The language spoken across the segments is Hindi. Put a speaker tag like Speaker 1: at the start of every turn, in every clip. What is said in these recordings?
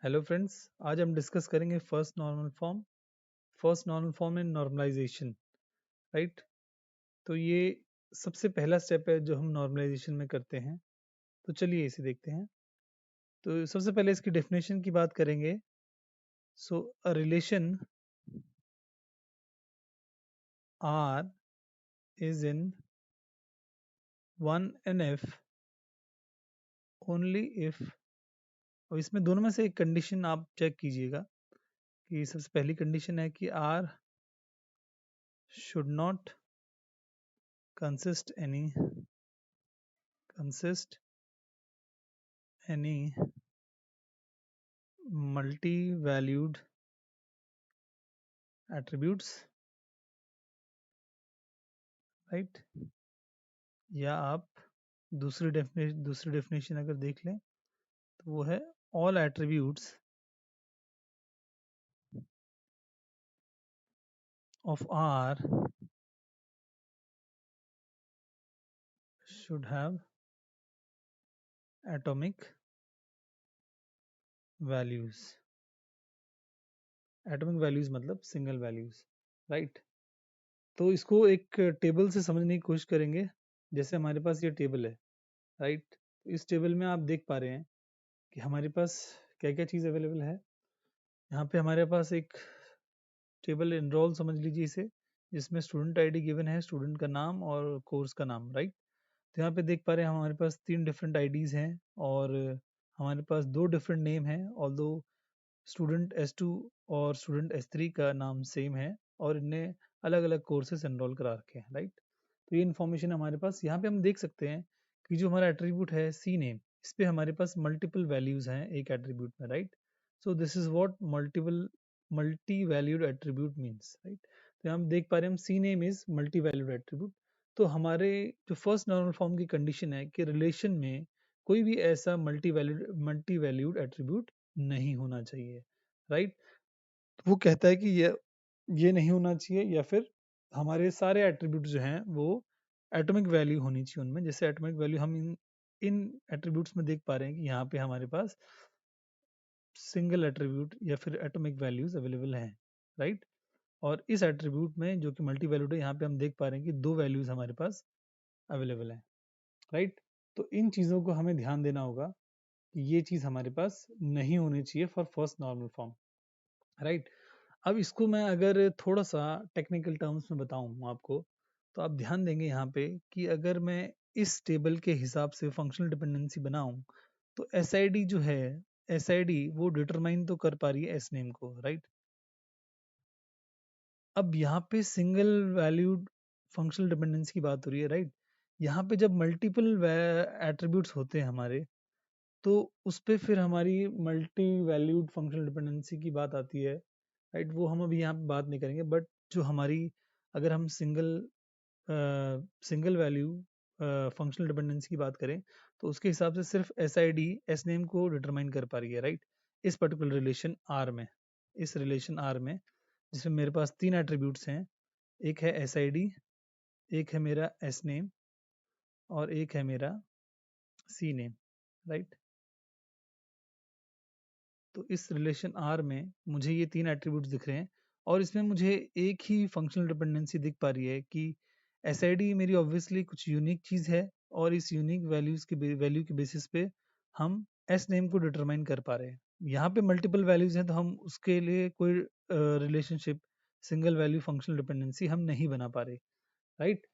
Speaker 1: हेलो फ्रेंड्स, आज हम डिस्कस करेंगे first normal form and normalisation. Right. तो ये सबसे पहला स्टेप है जो हम नॉर्मलाइजेशन में करते हैं। तो चलिए इसे देखते हैं। तो सबसे पहले इसकी डेफिनेशन की बात करेंगे। So a relation R is in one N F only if. और इसमें दोनों में से एक कंडीशन आप चेक कीजिएगा कि सबसे पहली कंडीशन है कि R should not consist any multi-valued attributes, right. या आप दूसरी डेफिनेशन अगर देख लें तो वो है all attributes of R should have atomic values। Atomic values मतलब सिंगल वैल्यूज, राइट। तो इसको एक टेबल से समझने की कोशिश करेंगे। जैसे हमारे पास ये टेबल है, राइट। इस टेबल में आप देख पा रहे हैं कि हमारे पास क्या क्या चीज़ अवेलेबल है। यहाँ पे हमारे पास एक टेबल एनरोल समझ लीजिए इसे, जिसमें स्टूडेंट आईडी गिवन है, स्टूडेंट का नाम और कोर्स का नाम, राइट। तो यहाँ पे देख पा रहे हैं हमारे पास 3 डिफरेंट आईडीज़ हैं और हमारे पास 2 डिफरेंट नेम हैं। ऑल्दो स्टूडेंट S2 और स्टूडेंट S3 का नाम सेम है और इन्हें अलग अलग कोर्सेज एनरोल करा रखे हैं, राइट। तो ये इन्फॉर्मेशन हमारे पास यहाँ पे हम देख सकते हैं कि जो हमारा एट्रीब्यूट है सी नेम, इस पे हमारे पास मल्टीपल वैल्यूज हैं एक एट्रीब्यूट में, right. So this is what multi valued attribute means, right. तो यहाँ हम देख पा रहे हैं हम C name is multi valued attribute. तो हमारे जो फर्स्ट नॉर्मल फॉर्म की कंडीशन है कि रिलेशन में कोई भी ऐसा मल्टी वैल्यूड एट्रीब्यूट नहीं होना चाहिए, राइट। वो कहता है कि ये नहीं होना चाहिए, या फिर हमारे सारे एट्रीब्यूट जो हैं वो एटॉमिक वैल्यू होनी चाहिए उनमें। जैसे एटॉमिक वैल्यू हम इन एट्रीब्यूट्स में देख पा रहे हैं कि यहाँ पे हमारे पास सिंगल एट्रीब्यूट या फिर एटॉमिक वैल्यूज अवेलेबल हैं, राइट। और इस एट्रीब्यूट में जो कि मल्टी वैल्यूड है, यहाँ पे हम देख पा रहे हैं कि 2 वैल्यूज हमारे पास अवेलेबल हैं, राइट। तो इन चीज़ों को हमें ध्यान देना होगा कि ये चीज़ हमारे पास नहीं होनी चाहिए for first normal form, right. अब इसको मैं अगर थोड़ा सा टेक्निकल टर्म्स में बताऊं आपको, तो आप ध्यान देंगे यहाँ पे कि अगर मैं इस टेबल के हिसाब से फंक्शनल डिपेंडेंसी बनाऊं, तो SID जो है, SID वो डिटरमाइन तो कर पा रही है एस नेम को, राइट। अब यहाँ पे सिंगल वैल्यूड फंक्शनल डिपेंडेंसी की बात हो रही है, राइट। यहाँ पे जब मल्टीपल एट्रीब्यूट्स होते हैं हमारे, तो उस पे फिर हमारी मल्टी वैल्यूड फंक्शनल डिपेंडेंसी की बात आती है, राइट। वो हम अभी यहाँ पे बात नहीं करेंगे, बट जो हमारी, अगर हम सिंगल वैल्यू फंक्शनल डिपेंडेंसी की बात करें, तो उसके हिसाब से सिर्फ SID एस नेम को डिटरमाइन कर पा रही है, राइट। इस पर्टिकुलर रिलेशन आर में, इस रिलेशन आर में जिसमें मेरे पास 3 एट्रीब्यूट्स हैं। एक है SID, एक है मेरा एस नेम और एक है मेरा सी नेम, राइट। तो इस रिलेशन आर में मुझे ये 3 एट्रीब्यूट्स दिख रहे हैं और इसमें मुझे एक ही फंक्शनल डिपेंडेंसी दिख पा रही है कि SID मेरी ऑब्वियसली कुछ यूनिक चीज़ है और इस यूनिक वैल्यू के बेसिस पे हम एस नेम को डिटरमाइन कर पा रहे हैं। यहाँ पे मल्टीपल वैल्यूज हैं तो हम उसके लिए कोई relationship, single value functional dependency हम नहीं बना पा रहे, राइट।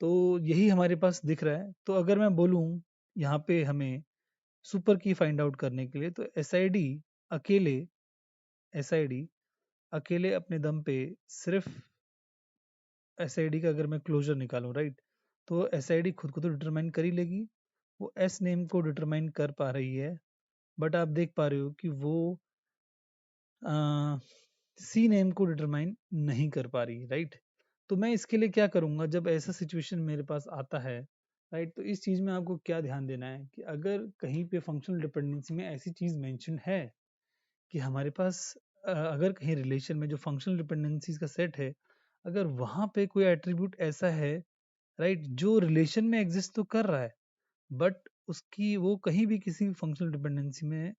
Speaker 1: तो यही हमारे पास दिख रहा है। तो अगर मैं बोलूँ यहाँ पे हमें सुपर की फाइंड आउट करने के लिए, तो अकेले SID अकेले अपने दम पे सिर्फ SID का अगर मैं क्लोजर निकालूं, राइट, तो SID खुद को तो डिटरमाइन कर ही लेगी। वो एस नेम को डिटरमाइन कर पा रही है, बट आप देख पा रहे हो कि वो सी नेम को डिटरमाइन नहीं कर पा रही, राइट। तो मैं इसके लिए क्या करूँगा जब ऐसा सिचुएशन मेरे पास आता है, राइट। तो इस चीज़ में आपको क्या ध्यान देना है कि अगर कहीं पे फंक्शनल डिपेंडेंसी में ऐसी चीज़ मेंशन है कि हमारे पास अगर कहीं रिलेशन में जो फंक्शनल डिपेंडेंसीज का सेट है, अगर वहाँ पे कोई एट्रीब्यूट ऐसा है, राइट, जो रिलेशन में एग्जिस्ट तो कर रहा है, बट उसकी वो कहीं भी किसी फंक्शनल डिपेंडेंसी में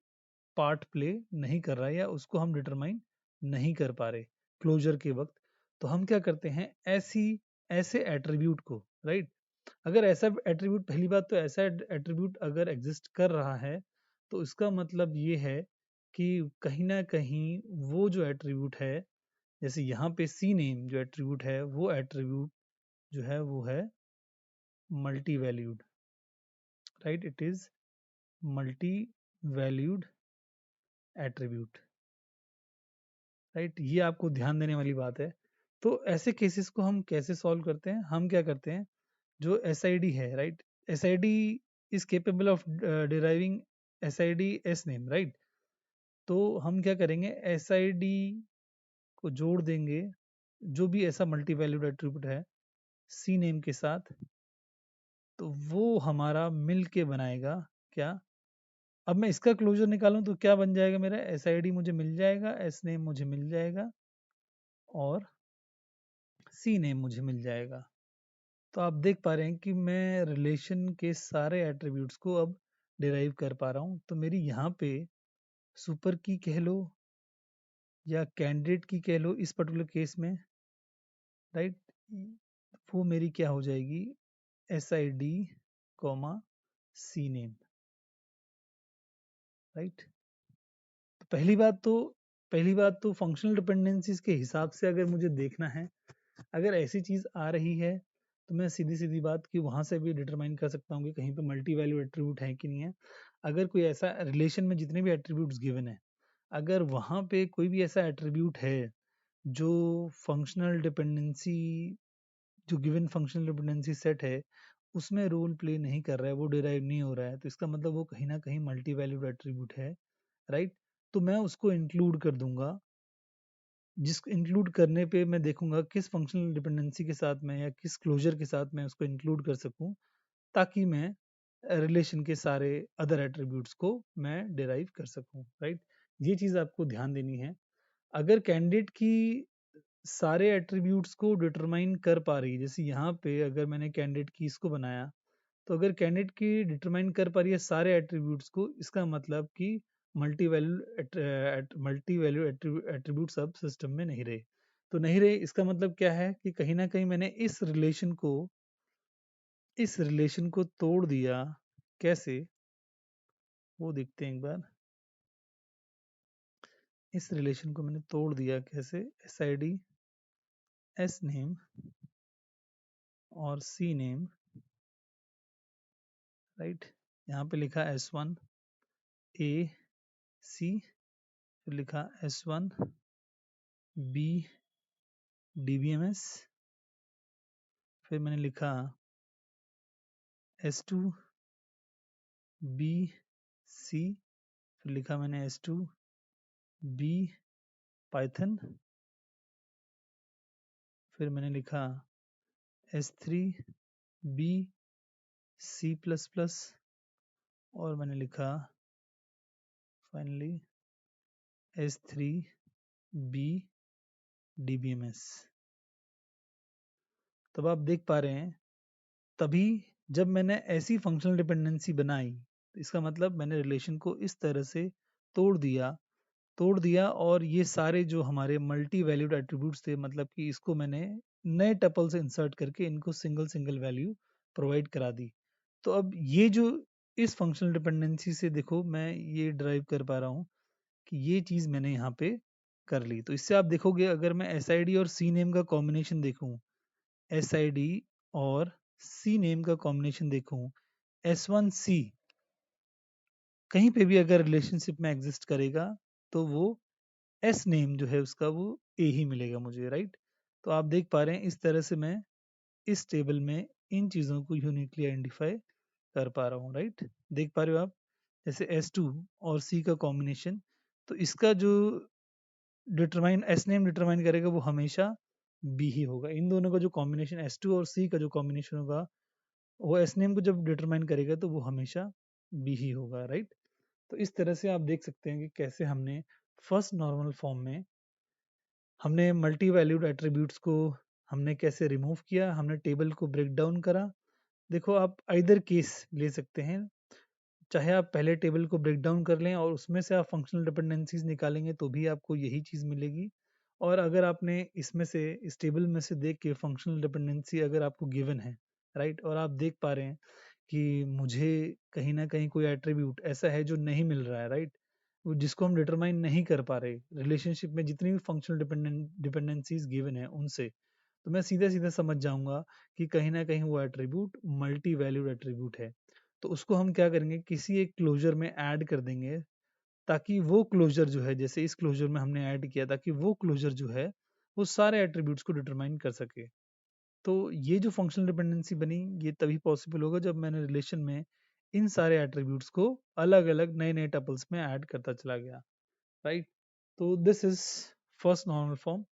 Speaker 1: पार्ट प्ले नहीं कर रहा है या उसको हम डिटरमाइन नहीं कर पा रहे क्लोजर के वक्त, तो हम क्या करते हैं ऐसे एट्रीब्यूट को, राइट, अगर ऐसा एट्रीब्यूट, पहली बात तो ऐसा एट्रीब्यूट अगर एग्जिस्ट कर रहा है तो इसका मतलब ये है कि कहीं ना कहीं वो जो एट्रीब्यूट है, जैसे यहाँ पे सी नेम जो एट्रीब्यूट है, वो एट्रीब्यूट जो है वो है multi valued, right, it is multi valued attribute, right, ये आपको ध्यान देने वाली बात है। तो ऐसे केसेस को हम कैसे सॉल्व करते हैं, हम क्या करते हैं, जो एस आई डी है, right, S I D is capable of deriving S I D S name, right, तो हम क्या करेंगे, एस आई डी को जोड़ देंगे जो भी ऐसा मल्टी वैल्यूड एट्रीब्यूट है सी नेम के साथ, तो वो हमारा मिल के बनाएगा क्या, अब मैं इसका क्लोजर निकालूं तो क्या बन जाएगा, मेरा एस आई डी मुझे मिल जाएगा, एस नेम मुझे मिल जाएगा और सी नेम मुझे मिल जाएगा। तो आप देख पा रहे हैं कि मैं रिलेशन के सारे एट्रीब्यूट्स को अब डिराइव कर पा रहा हूँ। तो मेरी यहाँ पे सुपर की कह लो या कैंडिडेट की कह लो इस पर्टिकुलर केस में, राइट, वो मेरी क्या हो जाएगी, S I D comma C name, right. तो पहली बात तो फंक्शनल डिपेंडेंसीज के हिसाब से अगर मुझे देखना है, अगर ऐसी चीज आ रही है तो मैं सीधी सीधी बात कि वहां से भी डिटरमाइन कर सकता हूँ कि कहीं पे मल्टी वैल्यू एट्रीब्यूट है कि नहीं है। अगर कोई ऐसा रिलेशन में जितने भी एट्रीब्यूट्स गिवन है, अगर वहां पे कोई भी ऐसा एट्रीब्यूट है जो फंक्शनल डिपेंडेंसी, जो गिवन फंक्शनल डिपेंडेंसी सेट है उसमें रोल प्ले नहीं कर रहा है, वो डिराइव नहीं हो रहा है, तो इसका मतलब वो कहीं ना कहीं मल्टी वैल्यूड एट्रीब्यूट है, राइट। तो मैं उसको इंक्लूड कर दूंगा, जिस इंक्लूड करने पे मैं देखूंगा किस फंक्शनल डिपेंडेंसी के साथ में या किस क्लोजर के साथ मैं उसको इंक्लूड कर सकूं, ताकि मैं रिलेशन के सारे अदर एट्रीब्यूट्स को मैं डिराइव कर सकूं, राइट। ये चीज़ आपको ध्यान देनी है। अगर कैंडिडेट की सारे एट्रीब्यूट्स को डिटरमाइन कर पा रही है, जैसे यहाँ पे अगर मैंने कैंडिडेट की इसको बनाया, तो अगर कैंडिडेट की डिटरमाइन कर पा रही है सारे एट्रीब्यूट्स को, इसका मतलब कि मल्टी वैल्यू एट्रीब्यूट्स अब सिस्टम में नहीं रहे। तो नहीं रहे इसका मतलब क्या है कि कहीं ना कहीं मैंने इस रिलेशन को तोड़ दिया। कैसे, वो देखते हैं एक बार। इस रिलेशन को मैंने तोड़ दिया कैसे, S I D S name और सी नेम, राइट, यहाँ पे लिखा S1 A C, फिर लिखा S1 B DBMS, फिर मैंने लिखा S2 B C, फिर लिखा मैंने S2 B पाइथन, फिर मैंने लिखा S3 B C++, और मैंने लिखा फाइनली S3 B DBMS। तब आप देख पा रहे हैं, तभी जब मैंने ऐसी फंक्शनल डिपेंडेंसी बनाई, तो इसका मतलब मैंने रिलेशन को इस तरह से तोड़ दिया और ये सारे जो हमारे मल्टी वैल्यूड एट्रीब्यूट्स थे, मतलब कि इसको मैंने नए टपल से इंसर्ट करके इनको सिंगल सिंगल वैल्यू प्रोवाइड करा दी। तो अब ये जो इस फंक्शनल डिपेंडेंसी से देखो मैं ये ड्राइव कर पा रहा हूँ कि ये चीज़ मैंने यहाँ पे कर ली। तो इससे आप देखोगे, अगर मैं एस आई डी और सी नेम का कॉम्बिनेशन देखूँ, एस आई डी और सी नेम का कॉम्बिनेशन देखूं, S1C कहीं पे भी अगर रिलेशनशिप में एग्जिस्ट करेगा तो वो एस नेम जो है उसका वो ए ही मिलेगा मुझे, राइट। तो आप देख पा रहे हैं इस तरह से मैं इस टेबल में इन चीज़ों को यूनिकली आइडेंटिफाई कर पा रहा हूँ, राइट। देख पा रहे हो आप, जैसे S2 और C का कॉम्बिनेशन, तो इसका जो एस नेम डिटरमाइन करेगा वो हमेशा बी ही होगा। इन दोनों का जो कॉम्बिनेशन S2 और C का जो कॉम्बिनेशन होगा, वो एस नेम को जब डिटरमाइन करेगा तो वो हमेशा बी ही होगा, राइट। तो इस तरह से आप देख सकते हैं कि कैसे हमने फर्स्ट नॉर्मल फॉर्म में हमने मल्टी वैल्यूड एट्रीब्यूट्स को हमने कैसे रिमूव किया, हमने टेबल को ब्रेक डाउन करा। देखो आप आइदर केस ले सकते हैं, चाहे आप पहले टेबल को ब्रेक डाउन कर लें और उसमें से आप फंक्शनल डिपेंडेंसीज निकालेंगे तो भी आपको यही चीज़ मिलेगी। और अगर आपने इसमें से इस टेबल में से देख के फंक्शनल डिपेंडेंसी अगर आपको गिवन है, राइट, और आप देख पा रहे हैं कि मुझे कहीं ना कहीं कोई एट्रीब्यूट ऐसा है जो नहीं मिल रहा है, राइट, वो जिसको हम डिटरमाइन नहीं कर पा रहे रिलेशनशिप में जितनी भी फंक्शनल डिपेंडेंसीज गिवन है उनसे, तो मैं सीधा सीधा समझ जाऊंगा कि कहीं ना कहीं वो एट्रीब्यूट मल्टी वैल्यूड एट्रीब्यूट है। तो उसको हम क्या करेंगे, किसी एक क्लोजर में ऐड कर देंगे, ताकि वो क्लोजर जो है, जैसे इस क्लोजर में हमने ऐड किया, ताकि वो क्लोजर जो है वो सारे एट्रीब्यूट्स को डिटरमाइन कर सके। तो ये जो फंक्शनल डिपेंडेंसी बनी, ये तभी पॉसिबल होगा जब मैंने रिलेशन में इन सारे एट्रीब्यूट्स को अलग अलग नए नए टपल्स में ऐड करता चला गया, राइट। तो this is first normal form.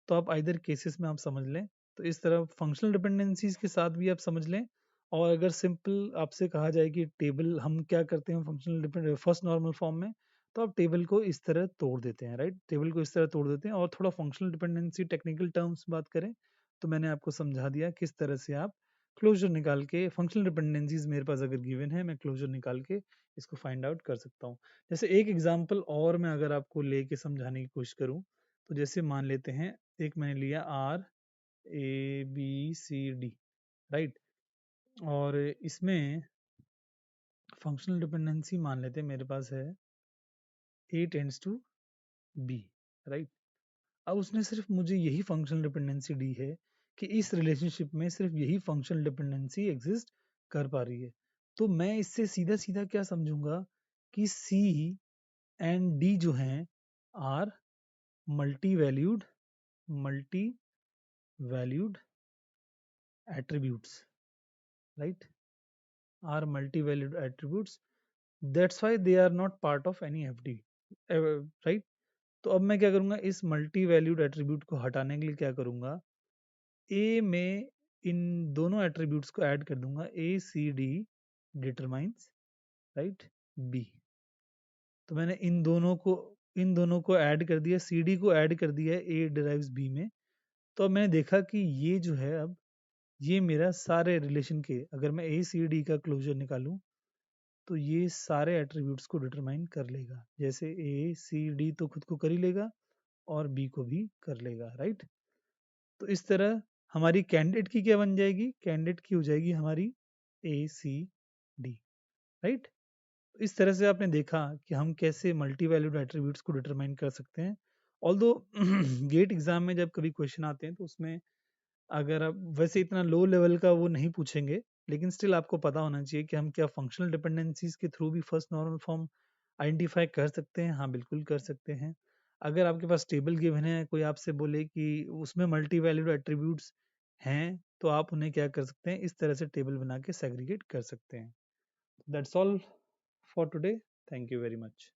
Speaker 1: तो आप आइदर केसेस में आप समझ लें, तो इस तरह फंक्शनल डिपेंडेंसीज के साथ भी आप समझ लें। और अगर सिंपल आपसे कहा जाए कि टेबल हम क्या करते हैं functional depend first normal form में, तो आप टेबल को इस तरह तोड़ देते हैं, राइट, टेबल को इस तरह तोड़ देते हैं। और थोड़ा फंक्शनल डिपेंडेंसी टेक्निकल टर्म्स बात करें तो मैंने आपको समझा दिया किस तरह से आप क्लोजर निकाल के, फंक्शनल डिपेंडेंसीज मेरे पास अगर गिवन है, मैं क्लोजर निकाल के इसको फाइंड आउट कर सकता हूँ। जैसे एक एग्जांपल और मैं अगर आपको लेके समझाने की कोशिश करूँ, तो जैसे मान लेते हैं एक मैंने लिया R A B C D, right, और इसमें फंक्शनल डिपेंडेंसी मान लेते हैं मेरे पास है A tends to B, right. अब उसने सिर्फ मुझे यही फंक्शनल डिपेंडेंसी दी है कि इस रिलेशनशिप में सिर्फ यही फंक्शनल डिपेंडेंसी एग्जिस्ट कर पा रही है। तो मैं इससे सीधा सीधा क्या समझूंगा कि C एंड D जो हैं are multi valued attributes, right, are multi valued attributes, that's why they are not part of any FD, right. तो अब मैं क्या करूंगा, इस मल्टी वैल्यूड एट्रीब्यूट को हटाने के लिए क्या करूंगा, ए में इन दोनों एट्रीब्यूट्स को ऐड कर दूंगा, A C D determines, right, B। तो मैंने इन दोनों को ऐड कर दिया, CD को ऐड कर दिया A डिराइव्स B में। तो अब मैंने देखा कि ये जो है, अब ये मेरा सारे रिलेशन के, अगर मैं A C D का क्लोजर निकालूं तो ये सारे एट्रीब्यूट्स को डिटरमाइन कर लेगा। जैसे A C D तो खुद को कर ही लेगा और B को भी कर लेगा, राइट। तो इस तरह हमारी कैंडिडेट की क्या बन जाएगी, कैंडिडेट की हो जाएगी हमारी A C D, राइट। इस तरह से आपने देखा कि हम कैसे मल्टी वैल्यूड एट्रीब्यूट्स को डिटरमाइन कर सकते हैं। ऑल्दो गेट एग्जाम में जब कभी क्वेश्चन आते हैं तो उसमें अगर आप वैसे इतना लो लेवल का वो नहीं पूछेंगे, लेकिन स्टिल आपको पता होना चाहिए कि हम क्या फंक्शनल डिपेंडेंसीज के थ्रू भी फर्स्ट नॉर्मल फॉर्म आइडेंटिफाई कर सकते हैं। हाँ, बिल्कुल कर सकते हैं। अगर आपके पास टेबल गिवन है, कोई आपसे बोले कि उसमें मल्टी वैल्यूड एट्रीब्यूट्स हैं, तो आप उन्हें क्या कर सकते हैं, इस तरह से टेबल बना के सेग्रीगेट कर सकते हैं। That's all for today. Thank you very much.